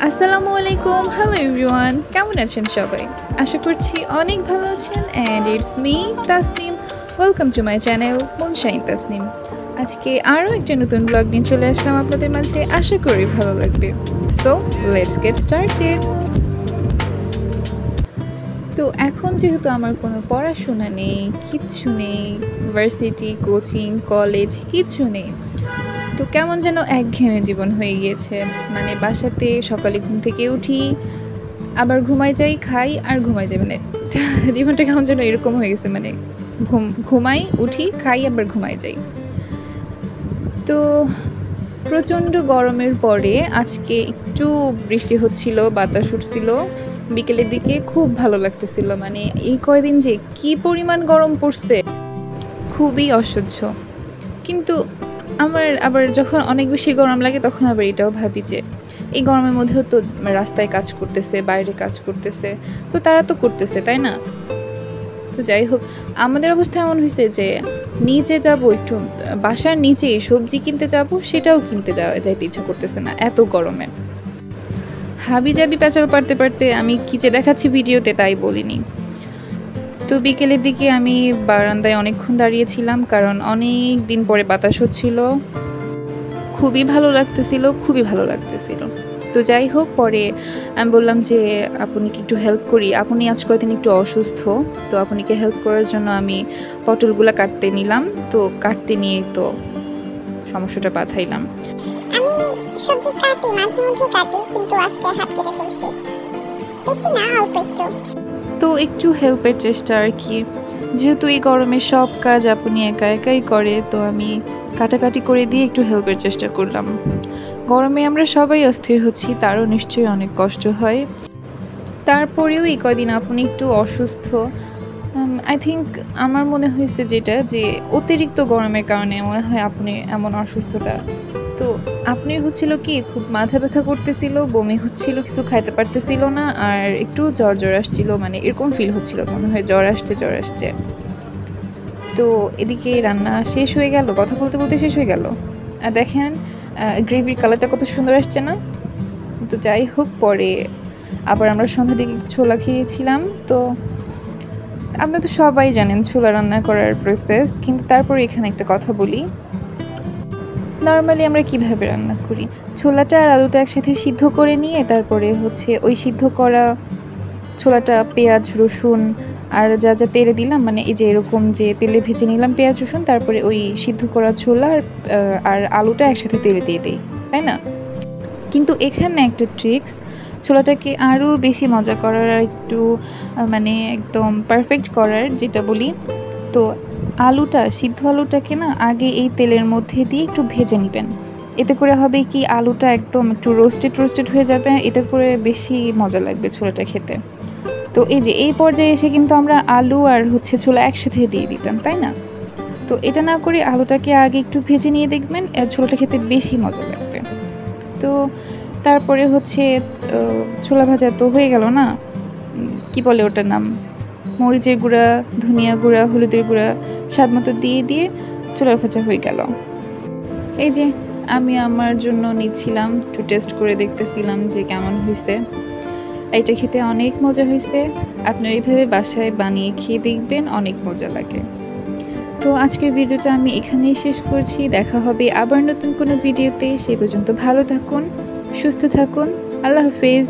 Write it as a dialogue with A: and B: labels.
A: আসসালামু আলাইকুম, hello everyone, কেমন আছেন সবাই? আশা করছি অনেক ভালো আছেন। And it's me Tasnim. Welcome to my channel moonshine Tasnim. আজকে আরও একটা নতুন ব্লগ নিয়ে চলে আসলাম আপনাদের মাঝে। আশা করি ভালো লাগবে। So let's get started. তো এখন যেহেতু আমার কোনো পড়াশোনা নেই, কিচ্ছু নেই, ভার্সিটি, কোচিং, কলেজ কিচ্ছু নেই, তো কেমন যেন একঘেয়েমি জীবন হয়ে গিয়েছে। মানে বাসাতে সকালে ঘুম থেকে উঠি, আবার ঘুমাই যাই, খাই আর ঘুমাই যাই, মানে জীবনটা কেমন যেন এরকম হয়ে গেছে। মানে ঘুমাই, উঠি, খাই, আবার ঘুমাই যাই। তো প্রচণ্ড গরমের পরে আজকে একটু বৃষ্টি হচ্ছিল, বাতাস উঠছিল বিকেলের দিকে, খুব ভালো লাগতেছিল। মানে এই কয়দিন যে কি পরিমাণ গরম পড়ছে, খুবই অসহ্য। কিন্তু আমার আবার যখন অনেক বেশি গরম লাগে তখন আবার এটাও ভাবি যে এই গরমের মধ্যেও তো রাস্তায় কাজ করতেছে, বাইরে কাজ করতেছে, তো তারা তো করতেছে, তাই না? তো যাই হোক, আমাদের অবস্থা এমন হয়েছে যে নিচে যাব, একটু বাসার নিচে সবজি কিনতে যাব, সেটাও যাইতে ইচ্ছা করতেছে না এত গরমে। হাবি জাবি প্যাচাল পারতে পারতে আমি কি যে দেখাচ্ছি ভিডিওতে তাই বলিনি। তো বিকেলের দিকে আমি বারান্দায় অনেকক্ষণ দাঁড়িয়েছিলাম, কারণ অনেক দিন পরে বাতাস হচ্ছিল, খুবই ভালো লাগতেছিল। তো যাই হোক, পরে আমি বললাম যে আপনি একটু হেল্প করি, আপনি আজ কয়েকদিন একটু অসুস্থ, তো আপনাকে হেল্প করার জন্য আমি পটলগুলা কাটতে নিলাম। তো কাটতে নিয়ে তো সমস্যাটা বাধাইলাম।
B: আমি সবজি কাটি, মাঝে মধ্যে কাটি, কিন্তু আজকে হাত কেটে ফেলছি। বেশি না, অল্প একটু।
A: তো একটু হেল্পের চেষ্টা আর কি। যেহেতু এই গরমে সব কাজ আপনি একা একাই করে, তো আমি কাটাকাটি করে দিয়ে একটু হেল্পের চেষ্টা করলাম। গরমে আমরা সবাই অস্থির হচ্ছি, তারও নিশ্চয়ই অনেক কষ্ট হয়। তারপরেও এই কয়দিন আপনি একটু অসুস্থ। আই থিঙ্ক আমার মনে হয়েছে যেটা যে অতিরিক্ত গরমের কারণে মনে হয় আপনি এমন অসুস্থতা। তো আপনি হচ্ছিল কি, খুব মাথা ব্যথা করতেছিল, বমি হচ্ছিল, কিছু খাইতে পারতেছিল না, আর একটু জ্বর আসছিল, মানে এরকম ফিল হচ্ছিল, মনে হয় জ্বর আসছে। তো এদিকে রান্না শেষ হয়ে গেল, কথা বলতে বলতে শেষ হয়ে গেল। আর দেখেন গ্রেভির কালারটা কত সুন্দর আসছে না? তো যাই হোক, পরে আবার আমরা সন্ধ্যার দিকে ছোলা খেয়েছিলাম। তো আপনারা তো সবাই জানেন ছোলা রান্না করার প্রসেস, কিন্তু তারপর এখানে একটা কথা বলি। নর্মালি আমরা কিভাবে রান্না করি, ছোলাটা আর আলুটা একসাথে সিদ্ধ করে নিয়ে তারপরে হচ্ছে ওই সিদ্ধ করা ছোলাটা পেঁয়াজ রসুন আর যা যা তেলে দিলাম, মানে এই যে এরকম যে তেলে ভেজে নিলাম পেঁয়াজ রসুন, তারপরে ওই সিদ্ধ করা ছোলা আর আলুটা একসাথে তেলে দিয়ে দিই, তাই না? কিন্তু এখানে একটা ট্রিক্স, ছোলাটাকে আরও বেশি মজা করার আর একটু মানে একদম পারফেক্ট করার যেটা বলি, তো সিদ্ধ আলুটাকে না আগে এই তেলের মধ্যে দিয়ে একটু ভেজে নেবেন। এতে করে হবে কি, আলুটা একদম একটু রোস্টেড হয়ে যাবে, এতে করে বেশি মজা লাগবে ছোলাটা খেতে। তো এই যে এই পর্যায়ে এসে কিন্তু আমরা আলু আর ছোলা একসাথে দিয়ে দিতাম, তাই না? তো এটা না করে আলুটাকে আগে একটু ভেজে নিয়ে দেখবেন, ছোলাটা খেতে বেশি মজা লাগবে। তো তারপরে ছোলা ভাজা তো হয়ে গেল না, কি বলে ওটার নাম, মরিচের গুঁড়া, ধনিয়া গুঁড়া, হলুদের গুঁড়া স্বাদ মতো দিয়ে ছোলা ভাজা হয়ে গেল। এই যে আমি আমার জন্য নিচ্ছিলাম, একটু টেস্ট করে দেখতেছিলাম যে কেমন হয়েছে। এটা খেতে অনেক মজা হয়েছে, আপনারা এইভাবে বাসায় বানিয়ে খেয়ে দেখবেন, অনেক মজা লাগে। তো আজকের ভিডিওটা আমি এখানেই শেষ করছি, দেখা হবে আবার নতুন কোনো ভিডিওতে। সেই পর্যন্ত ভালো থাকুন, সুস্থ থাকুন, আল্লাহ হাফেজ।